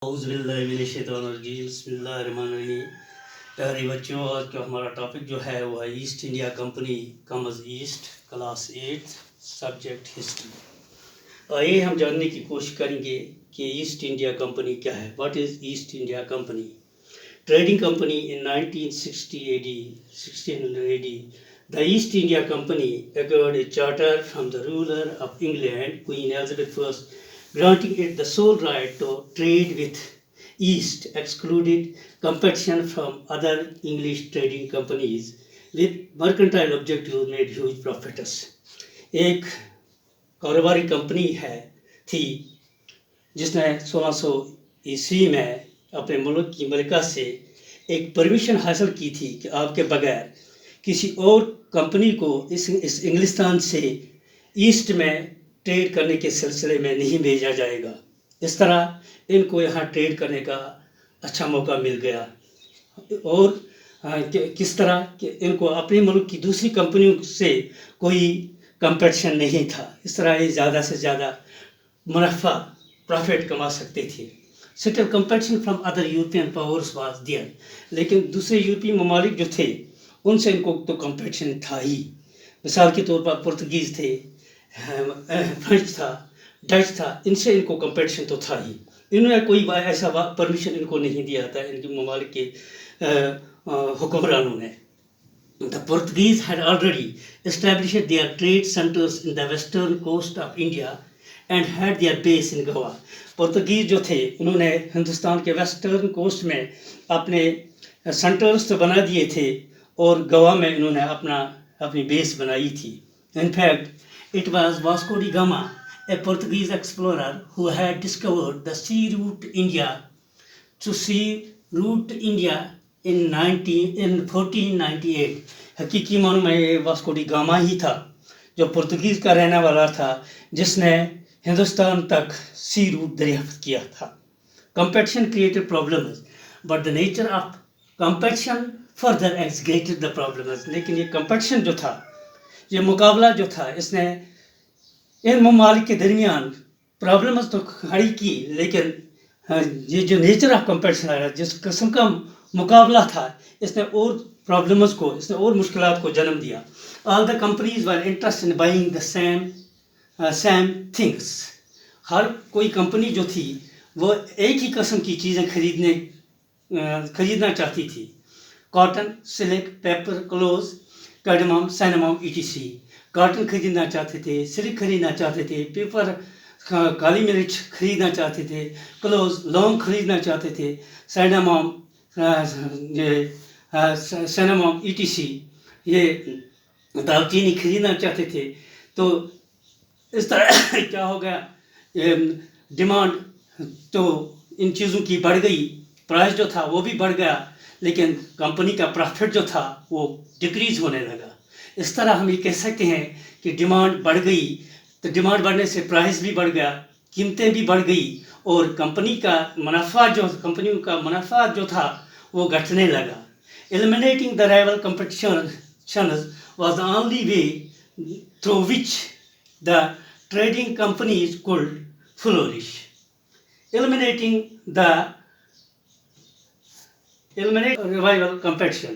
اعوذ باللہ من الشیطان الرجیم بسم اللہ الرحمن الرحیم. پیارے بچوں، آج کا ہمارا ٹاپک جو ہے وہ ہے East India Company comes East, class 8، subject history. آئیے ہم جاننے کی کوشش کریں گے کہ ایسٹ انڈیا کمپنی کیا ہے. What is asset India company? Trading company in 1960 AD, 1600 AD. The East India Company acquired a charter from the ruler of England, Queen Elizabeth I, granting it the sole right to trade with East, excluded competition from other English trading companies with mercantile objectives made huge profits. ایک کاروباری company تھی جس نے 1600 عیسوی میں اپنے ملک کی ملکہ سے ایک پرمیشن حاصل کی تھی کہ آپ کے بغیر کسی اور کمپنی کو اس انگلستان سے ایسٹ میں ٹریڈ کرنے کے سلسلے میں نہیں بھیجا جائے گا. اس طرح ان کو یہاں ٹریڈ کرنے کا اچھا موقع مل گیا. اور کس طرح کہ ان کو اپنے ملک کی دوسری کمپنیوں سے کوئی کمپٹیشن نہیں تھا. اس طرح یہ زیادہ سے زیادہ منافع پروفٹ کما سکتے تھے. Still competition from other European powers was there. لیکن دوسرے یورپی ممالک جو تھے ان سے ان کو تو کمپٹیشن تھا ہی. مثال کے طور پر پرتگیز تھے، فرینچ تھا، ڈچ تھا، ان سے ان کو کمپٹیشن تو تھا ہی. انہوں نے کوئی ایسا پرمیشن ان کو نہیں دیا تھا ان کے ممالک کے حکمرانوں نے. The Portuguese had already established their trade centers in the western coast of India and had their base in Goa. پرتگیز جو تھے انہوں نے ہندوستان کے ویسٹرن کوسٹ میں اپنے سینٹرز تو بنا دیے تھے اور گوا میں انہوں نے اپنی بیس بنائی تھی. In fact, it was Vasco da Gama, a Portuguese explorer, who had discovered the sea route India in 1498. حقیقی معنوں میں یہ واسکو ڈی گاما ہی تھا جو پرتگیز کا رہنے والا تھا جس نے ہندوستان تک سی روٹ دریافت کیا تھا. Competition created problems, but the nature of competition further exacerbated the problems. لیکن یہ کمپٹیشن جو تھا، یہ مقابلہ جو تھا، اس نے ان ممالک کے درمیان پرابلمز تو کھڑی کی، لیکن یہ جو نیچر آف کمپٹیشن ہے، جس قسم کا مقابلہ تھا، اس نے اور پرابلمز کو، اس نے اور مشکلات کو جنم دیا. All the companies were interested in buying the same things. ہر کوئی کمپنی جو تھی وہ ایک ہی قسم کی چیزیں خریدنا چاہتی تھی. Cotton, silk, paper, cloves, cardamom, cinnamon ETC. Cotton خریدنا چاہتے تھے، سلک خریدنا چاہتے تھے، پیپر، کالی مرچ خریدنا چاہتے تھے، کلوز، لونگ خریدنا چاہتے تھے، سینمم ETC، یہ دال چینی خریدنا چاہتے تھے. تو اس طرح کیا ہو گیا، ڈیمانڈ تو ان چیزوں کی بڑھ گئی، پرائز جو تھا وہ بھی بڑھ گیا، لیکن کمپنی کا پروفٹ جو تھا وہ ڈکریز ہونے لگا. اس طرح ہم یہ کہہ سکتے ہیں کہ ڈیمانڈ بڑھ گئی، تو ڈیمانڈ بڑھنے سے پرائز بھی بڑھ گیا، قیمتیں بھی بڑھ گئی، اور کمپنیوں کا منافع جو تھا وہ گھٹنے لگا. Eliminating the rival competitions was the only way through which the trading companies could flourish. Eliminating rival competition.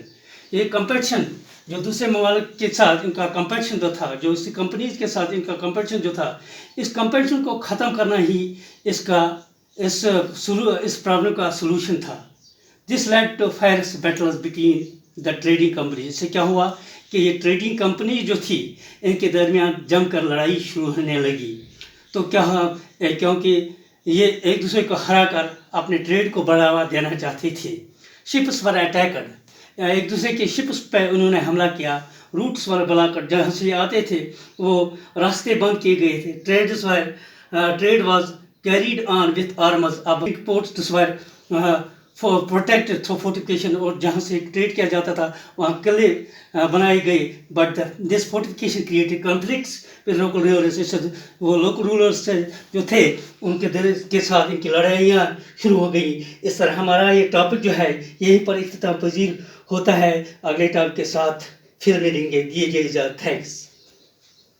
یہ کمپٹیشن جو دوسرے ممالک کے ساتھ ان کا کمپٹیشن جو تھا، جو اس کمپنیز کے ساتھ ان کا کمپٹیشن جو تھا، اس کمپٹیشن کو ختم کرنا ہی اس پرابلم کا سلوشن تھا. This led to fierce battles between the trading companies. اس سے کیا ہوا کہ یہ ٹریڈنگ کمپنی جو تھی ان کے درمیان جم کر لڑائی شروع ہونے لگی. تو کیونکہ یہ ایک دوسرے کو ہرا کر اپنے ٹریڈ کو بڑھاوا دینا چاہتے تھے. Ships were attacked. ایک دوسرے کے شپس پہ انہوں نے حملہ کیا. Roots were blocked. جہاں سے آتے تھے وہ راستے بند کیے گئے تھے. Trade was carried on with arms. اب ports were protected through fortification. اور جہاں سے ٹریڈ کیا جاتا تھا وہاں قلعے بنائے گئے. But this fortification created conflicts with local rulers. وہ لوکل رولرس جو تھے ان کے ساتھ ان کی لڑائیاں شروع ہو گئی. اس طرح ہمارا یہ ٹاپک جو ہے یہیں پر اختتام پذیر ہوتا ہے. اگلے ٹاپک کے ساتھ پھر ملیں گے. دیجیے اجازت. تھینکس.